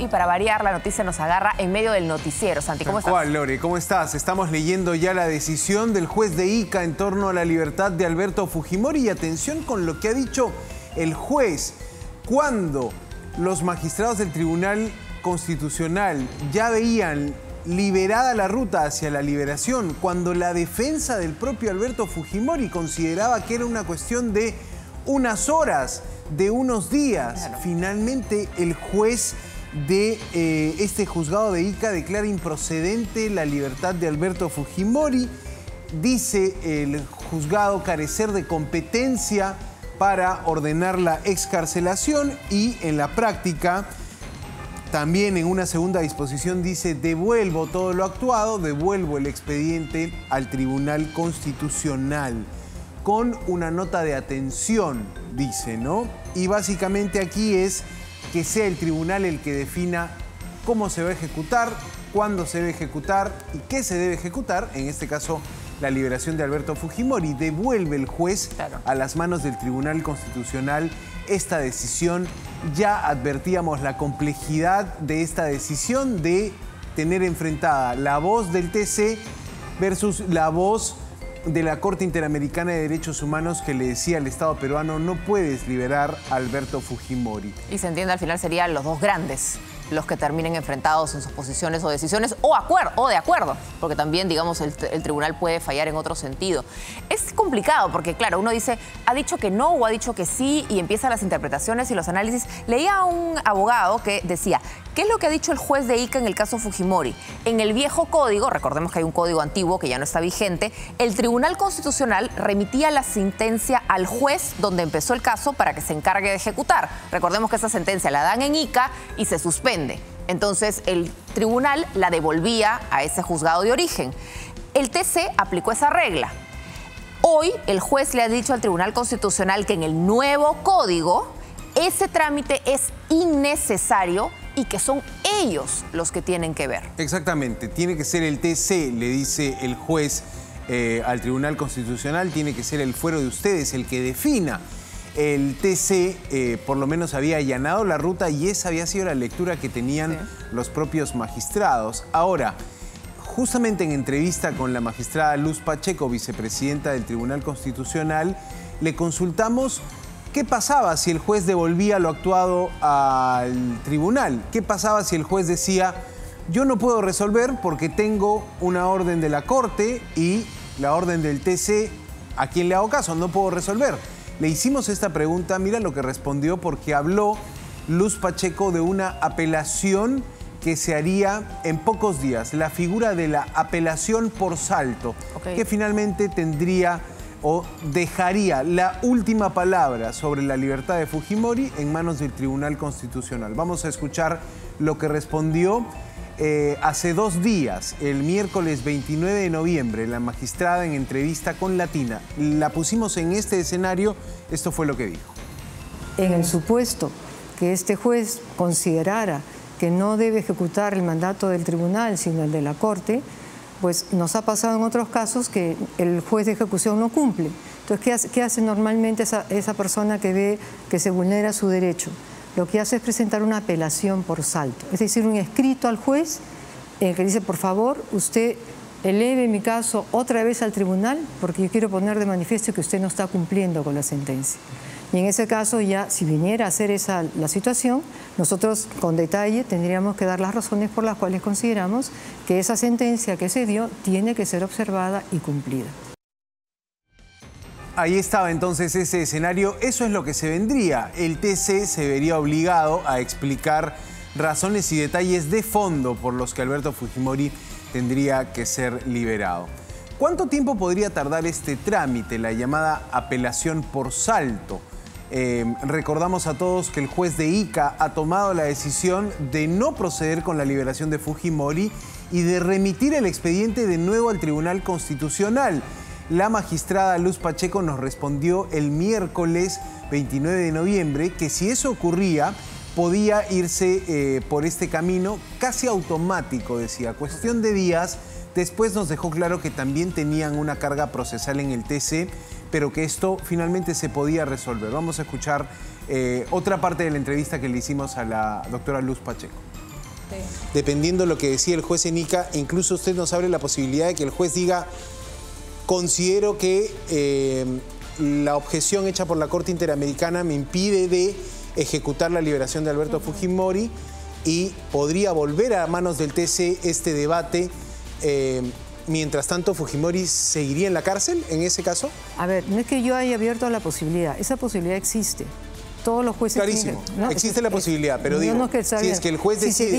Y para variar, la noticia nos agarra en medio del noticiero. Santi, ¿cómo estás? ¿Cuál, Lore? ¿Cómo estás? Estamos leyendo ya la decisión del juez de Ica en torno a la libertad de Alberto Fujimori. Y atención con lo que ha dicho el juez. Cuando los magistrados del Tribunal Constitucional ya veían liberada la ruta hacia la liberación, cuando la defensa del propio Alberto Fujimori consideraba que era una cuestión de unas horas, de unos días, claro, finalmente el juez de este juzgado de Ica declara improcedente la libertad de Alberto Fujimori. Dice el juzgado carecer de competencia para ordenar la excarcelación y en la práctica también en una segunda disposición dice: devuelvo todo lo actuado, devuelvo el expediente al Tribunal Constitucional con una nota de atención, dice, ¿no? Y básicamente aquí es que sea el tribunal el que defina cómo se va a ejecutar, cuándo se debe ejecutar y qué se debe ejecutar, en este caso la liberación de Alberto Fujimori. Devuelve el juez a las manos del Tribunal Constitucional esta decisión. Ya advertíamos la complejidad de esta decisión de tener enfrentada la voz del TC versus la voz de la Corte Interamericana de Derechos Humanos, que le decía al Estado peruano: no puedes liberar a Alberto Fujimori. Y se entiende, al final serían los dos grandes los que terminen enfrentados en sus posiciones o decisiones o de acuerdo, porque también, digamos, el tribunal puede fallar en otro sentido. Es complicado porque, claro, uno dice, ha dicho que no o ha dicho que sí, y empiezan las interpretaciones y los análisis. Leía a un abogado que decía, ¿qué es lo que ha dicho el juez de Ica en el caso Fujimori? En el viejo código, recordemos que hay un código antiguo que ya no está vigente, el Tribunal Constitucional remitía la sentencia al juez donde empezó el caso para que se encargue de ejecutar. Recordemos que esa sentencia la dan en Ica y se suspende. Entonces, el tribunal la devolvía a ese juzgado de origen. El TC aplicó esa regla. Hoy, el juez le ha dicho al Tribunal Constitucional que en el nuevo código ese trámite es innecesario y que son ellos los que tienen que ver. Exactamente, tiene que ser el TC, le dice el juez al Tribunal Constitucional, tiene que ser el fuero de ustedes el que defina. El TC por lo menos había allanado la ruta y esa había sido la lectura que tenían los propios magistrados. Ahora, justamente en entrevista con la magistrada Luz Pacheco, vicepresidenta del Tribunal Constitucional, le consultamos qué pasaba si el juez devolvía lo actuado al tribunal. ¿Qué pasaba si el juez decía: yo no puedo resolver porque tengo una orden de la Corte y la orden del TC, ¿a quién le hago caso? No puedo resolver. Le hicimos esta pregunta, mira lo que respondió, porque habló Luz Pacheco de una apelación que se haría en pocos días, la figura de la apelación por salto, que finalmente tendría o dejaría la última palabra sobre la libertad de Fujimori en manos del Tribunal Constitucional. Vamos a escuchar lo que respondió hace 2 días, el miércoles 29 de noviembre, la magistrada en entrevista con Latina. La pusimos en este escenario, esto fue lo que dijo. En el supuesto que este juez considerara que no debe ejecutar el mandato del tribunal, sino el de la Corte, pues nos ha pasado en otros casos que el juez de ejecución no cumple. Entonces, ¿qué hace normalmente esa persona que ve que se vulnera su derecho? Lo que hace es presentar una apelación por salto, es decir, un escrito al juez en el que dice: por favor, usted eleve mi caso otra vez al tribunal porque yo quiero poner de manifiesto que usted no está cumpliendo con la sentencia. Y en ese caso, ya si viniera a ser esa la situación, nosotros con detalle tendríamos que dar las razones por las cuales consideramos que esa sentencia que se dio tiene que ser observada y cumplida. Ahí estaba entonces ese escenario. Eso es lo que se vendría. El TC se vería obligado a explicar razones y detalles de fondo por los que Alberto Fujimori tendría que ser liberado. ¿Cuánto tiempo podría tardar este trámite, la llamada apelación por salto? Recordamos a todos que el juez de Ica ha tomado la decisión de no proceder con la liberación de Fujimori y de remitir el expediente de nuevo al Tribunal Constitucional. La magistrada Luz Pacheco nos respondió el miércoles 29 de noviembre que si eso ocurría, podía irse por este camino casi automático, decía, cuestión de días. Después nos dejó claro que también tenían una carga procesal en el TC, pero que esto finalmente se podía resolver. Vamos a escuchar otra parte de la entrevista que le hicimos a la doctora Luz Pacheco. dependiendo de lo que decía el juez en Ica, incluso usted nos abre la posibilidad de que el juez diga, considero que la objeción hecha por la Corte Interamericana me impide de ejecutar la liberación de Alberto Fujimori y podría volver a manos del TC este debate. Mientras tanto, ¿Fujimori seguiría en la cárcel en ese caso? A ver, no es que yo haya abierto la posibilidad, esa posibilidad existe. Todos los jueces... Clarísimo, ¿no? Existe la posibilidad, pero digo, si es que el juez decide...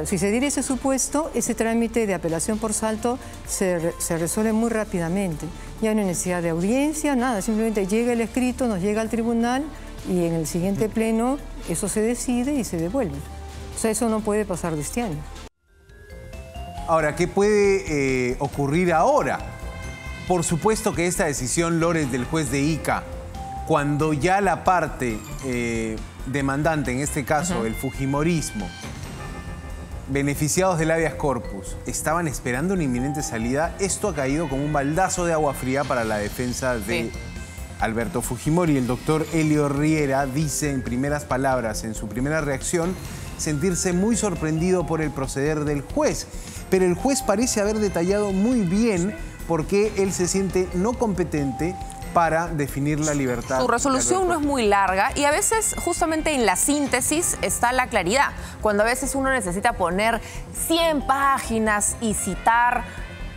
Si se diera ese supuesto, ese trámite de apelación por salto se resuelve muy rápidamente. Ya no hay necesidad de audiencia, nada, simplemente llega el escrito, nos llega al tribunal y en el siguiente pleno eso se decide y se devuelve. O sea, eso no puede pasar de este año. Ahora, ¿qué puede ocurrir ahora? Por supuesto que esta decisión, Lores, del juez de Ica, cuando ya la parte demandante, en este caso el fujimorismo, beneficiados del habeas corpus, estaban esperando una inminente salida, esto ha caído como un baldazo de agua fría para la defensa de Alberto Fujimori. El doctor Elio Riera dice en primeras palabras, en su primera reacción, sentirse muy sorprendido por el proceder del juez. Pero el juez parece haber detallado muy bien por qué él se siente no competente para definir la libertad. Su resolución no es muy larga y a veces justamente en la síntesis está la claridad. Cuando a veces uno necesita poner 100 páginas y citar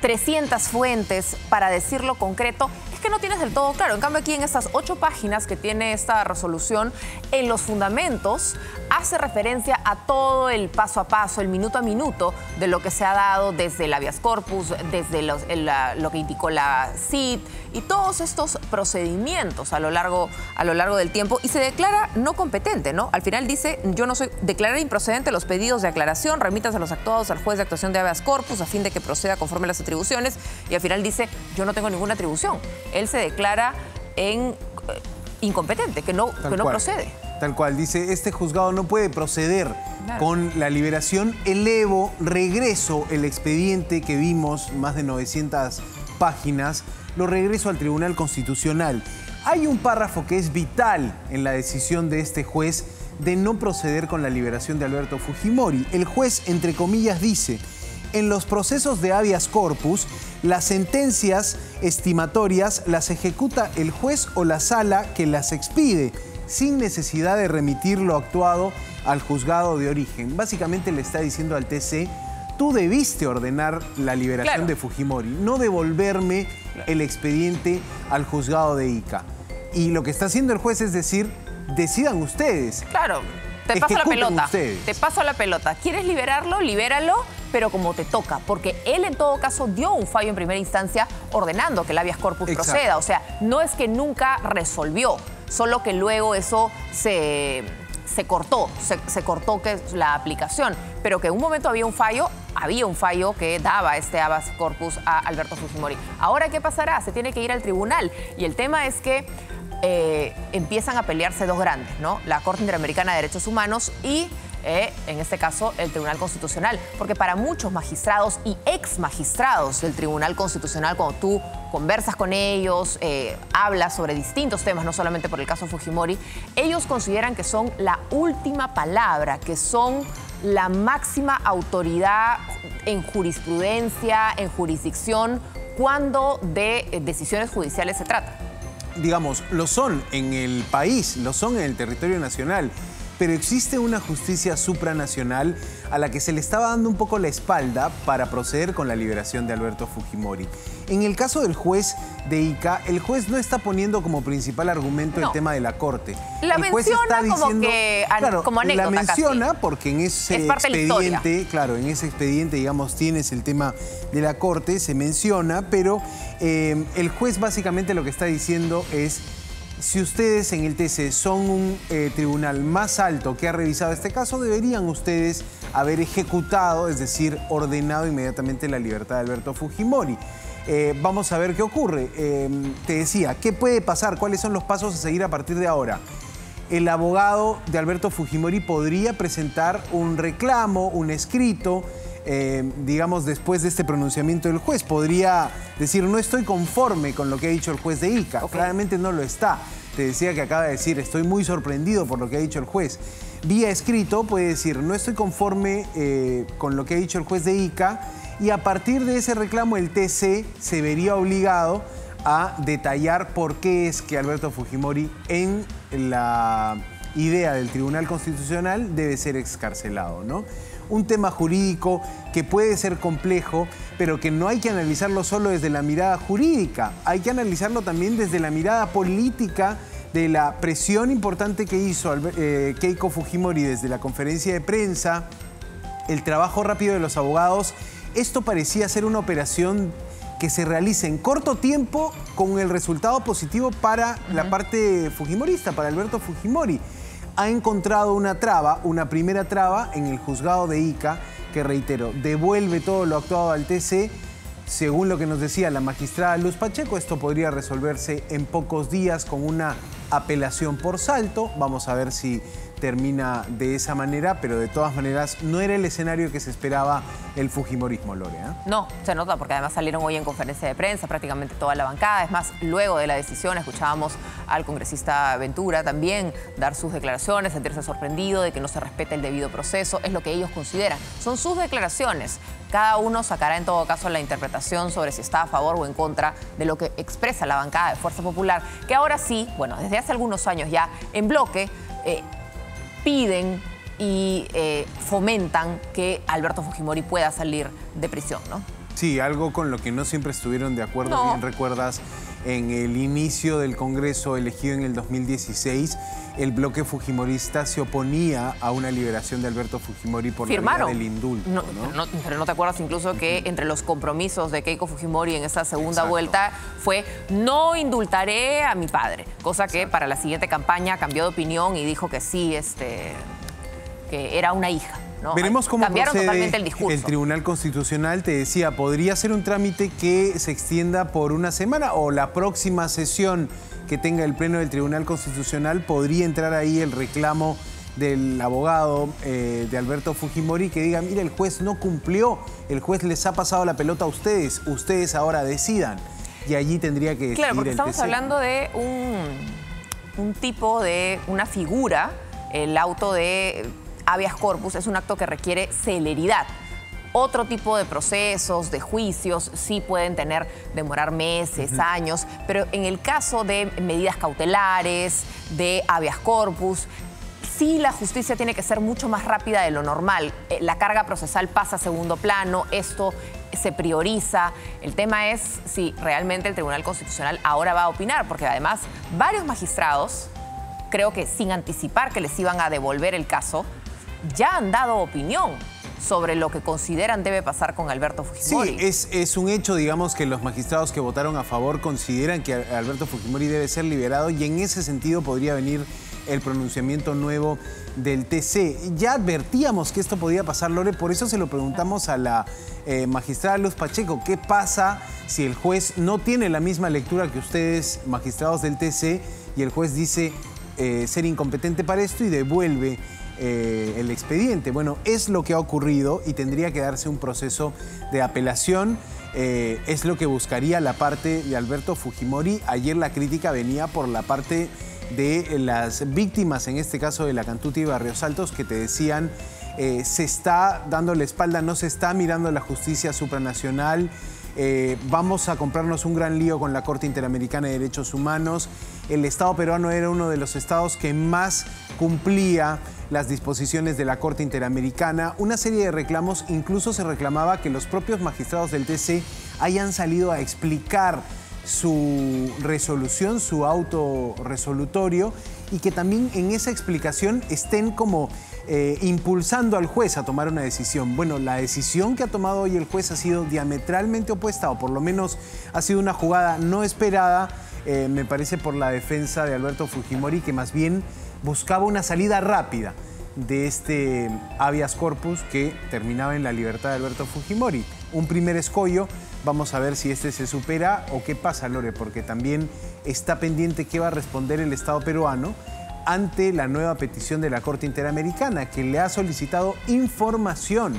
300 fuentes para decirlo concreto, es que no tienes del todo claro. En cambio, aquí en estas 8 páginas que tiene esta resolución, en los fundamentos hace referencia a todo el paso a paso, el minuto a minuto de lo que se ha dado desde el habeas corpus, desde lo que indicó la CID y todos estos procedimientos a lo largo del tiempo, y se declara no competente, ¿no? Al final dice, declarar improcedente los pedidos de aclaración, remítanse los actuados al juez de actuación de habeas corpus a fin de que proceda conforme a las atribuciones, y al final dice, yo no tengo ninguna atribución. Él se declara incompetente, que no procede. Tal cual, dice, este juzgado no puede proceder con la liberación, regreso el expediente que vimos, más de 900 páginas, lo regreso al Tribunal Constitucional. Hay un párrafo que es vital en la decisión de este juez de no proceder con la liberación de Alberto Fujimori. El juez, entre comillas, dice, en los procesos de habeas corpus, las sentencias estimatorias las ejecuta el juez o la sala que las expide, sin necesidad de remitir lo actuado al juzgado de origen. Básicamente le está diciendo al TC, tú debiste ordenar la liberación de Fujimori, no devolverme el expediente al juzgado de Ica. Y lo que está haciendo el juez es decir, decidan ustedes. Claro, te paso la pelota. Te paso la pelota. ¿Quieres liberarlo? Libéralo, pero como te toca. Porque él en todo caso dio un fallo en primera instancia ordenando que el habeas corpus proceda. O sea, no es que nunca resolvió, solo que luego eso se cortó que es la aplicación, pero que en un momento había un fallo que daba este habeas corpus a Alberto Fujimori. Ahora, ¿qué pasará? Se tiene que ir al tribunal y el tema es que empiezan a pelearse dos grandes, ¿no? La Corte Interamericana de Derechos Humanos y en este caso el Tribunal Constitucional, porque para muchos magistrados y ex magistrados del Tribunal Constitucional, cuando tú conversas con ellos, hablas sobre distintos temas, no solamente por el caso Fujimori, ellos consideran que son la última palabra, que son la máxima autoridad en jurisprudencia, en jurisdicción, cuando de decisiones judiciales se trata. Digamos, lo son en el país, lo son en el territorio nacional, pero existe una justicia supranacional a la que se le estaba dando un poco la espalda para proceder con la liberación de Alberto Fujimori. En el caso del juez de Ica, el juez no está poniendo como principal argumento el tema de la Corte. La el juez menciona está diciendo, como que como anécdota. La menciona casi, porque en ese expediente, en ese expediente, digamos, tienes el tema de la Corte, se menciona, pero el juez básicamente lo que está diciendo es, si ustedes en el TC son un tribunal más alto que ha revisado este caso, deberían ustedes haber ejecutado, es decir, ordenado inmediatamente la libertad de Alberto Fujimori. Vamos a ver qué ocurre. Te decía, ¿qué puede pasar? ¿Cuáles son los pasos a seguir a partir de ahora? El abogado de Alberto Fujimori podría presentar un reclamo, un escrito, digamos, después de este pronunciamiento del juez. Podría decir, no estoy conforme con lo que ha dicho el juez de Ica. Claramente no lo está. Te decía que acaba de decir, estoy muy sorprendido por lo que ha dicho el juez. vía escrito puede decir, no estoy conforme con lo que ha dicho el juez de Ica, y a partir de ese reclamo el TC se vería obligado a detallar por qué es que Alberto Fujimori, en la idea del Tribunal Constitucional, debe ser excarcelado, ¿no? Un tema jurídico que puede ser complejo, pero que no hay que analizarlo solo desde la mirada jurídica, hay que analizarlo también desde la mirada política de la presión importante que hizo Keiko Fujimori desde la conferencia de prensa, el trabajo rápido de los abogados. Esto parecía ser una operación que se realice en corto tiempo con el resultado positivo para la parte fujimorista, para Alberto Fujimori. Ha encontrado una traba, una primera traba en el juzgado de Ica, que reitero, devuelve todo lo actuado al TC. Según lo que nos decía la magistrada Luz Pacheco, esto podría resolverse en pocos días con una apelación por salto. Vamos a ver si termina de esa manera, pero de todas maneras no era el escenario que se esperaba el fujimorismo, Lore, ¿eh? No, se nota porque además salieron hoy en conferencia de prensa prácticamente toda la bancada. Es más, luego de la decisión escuchábamos al congresista Ventura también dar sus declaraciones, sentirse sorprendido de que no se respete el debido proceso. Es lo que ellos consideran. Son sus declaraciones. Cada uno sacará en todo caso la interpretación sobre si está a favor o en contra de lo que expresa la bancada de Fuerza Popular, que ahora sí, bueno, desde hace algunos años ya, en bloque, piden y fomentan que Alberto Fujimori pueda salir de prisión, ¿no? Sí, algo con lo que no siempre estuvieron de acuerdo. No. Bien recuerdas, en el inicio del Congreso elegido en el 2016, el bloque fujimorista se oponía a una liberación de Alberto Fujimori por la vía del indulto, ¿no? Pero no te acuerdas incluso que entre los compromisos de Keiko Fujimori en esa segunda vuelta fue no indultaré a mi padre, cosa que para la siguiente campaña cambió de opinión y dijo que sí, que era una hija, ¿no? Veremos cómo cambiaron procede totalmente el discurso. El Tribunal Constitucional. Te decía, podría ser un trámite que se extienda por una semana, o la próxima sesión que tenga el Pleno del Tribunal Constitucional podría entrar ahí el reclamo del abogado de Alberto Fujimori, que diga, mira, el juez no cumplió, el juez les ha pasado la pelota a ustedes, ustedes ahora decidan. Y allí tendría que decidir Claro, porque el estamos TC. hablando de un tipo de una figura. El auto de habeas corpus es un acto que requiere celeridad. Otro tipo de procesos, de juicios, sí pueden demorar meses, años, pero en el caso de medidas cautelares, de habeas corpus, sí la justicia tiene que ser mucho más rápida de lo normal. La carga procesal pasa a segundo plano, esto se prioriza. El tema es si realmente el Tribunal Constitucional ahora va a opinar, porque además varios magistrados, creo que sin anticipar que les iban a devolver el caso, ya han dado opinión sobre lo que consideran debe pasar con Alberto Fujimori. Sí, es un hecho, digamos, que los magistrados que votaron a favor consideran que Alberto Fujimori debe ser liberado, y en ese sentido podría venir el pronunciamiento nuevo del TC. Ya advertíamos que esto podía pasar, Lore, por eso se lo preguntamos a la magistrada Luz Pacheco. ¿Qué pasa si el juez no tiene la misma lectura que ustedes, magistrados del TC, y el juez dice ser incompetente para esto y devuelve el expediente? Bueno, es lo que ha ocurrido y tendría que darse un proceso de apelación. Es lo que buscaría la parte de Alberto Fujimori. Ayer la crítica venía por la parte de las víctimas, en este caso de la Cantuta y Barrios Altos, que te decían se está dando la espalda, no se está mirando la justicia supranacional. Vamos a comprarnos un gran lío con la Corte Interamericana de Derechos Humanos. El Estado peruano era uno de los estados que más cumplía las disposiciones de la Corte Interamericana. Una serie de reclamos, incluso se reclamaba que los propios magistrados del TC hayan salido a explicar su resolución, su autorresolutorio, y que también en esa explicación estén como impulsando al juez a tomar una decisión. Bueno, la decisión que ha tomado hoy el juez ha sido diametralmente opuesta, o por lo menos ha sido una jugada no esperada, me parece, por la defensa de Alberto Fujimori, que más bien buscaba una salida rápida de este habeas corpus que terminaba en la libertad de Alberto Fujimori. Un primer escollo. Vamos a ver si este se supera o qué pasa, Lore, porque también está pendiente qué va a responder el Estado peruano ante la nueva petición de la Corte Interamericana, que le ha solicitado información.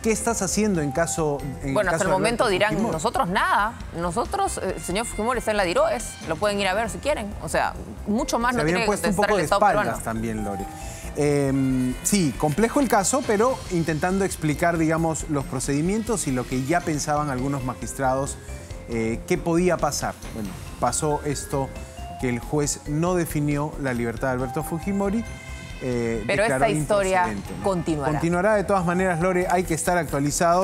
¿Qué estás haciendo en caso de Bueno, hasta el momento dirán, Fujimori? nosotros nada. Nosotros, el señor Fujimori está en la DIROES, lo pueden ir a ver si quieren. O sea, mucho más Se no tiene habían que puesto un contestar poco el de Estado espaldas peruano. también, Lore. Sí, complejo el caso, pero intentando explicar, digamos, los procedimientos y lo que ya pensaban algunos magistrados qué podía pasar. Bueno, pasó esto que el juez no definió la libertad de Alberto Fujimori. Pero esta historia continuará. Continuará de todas maneras, Lore, hay que estar actualizados.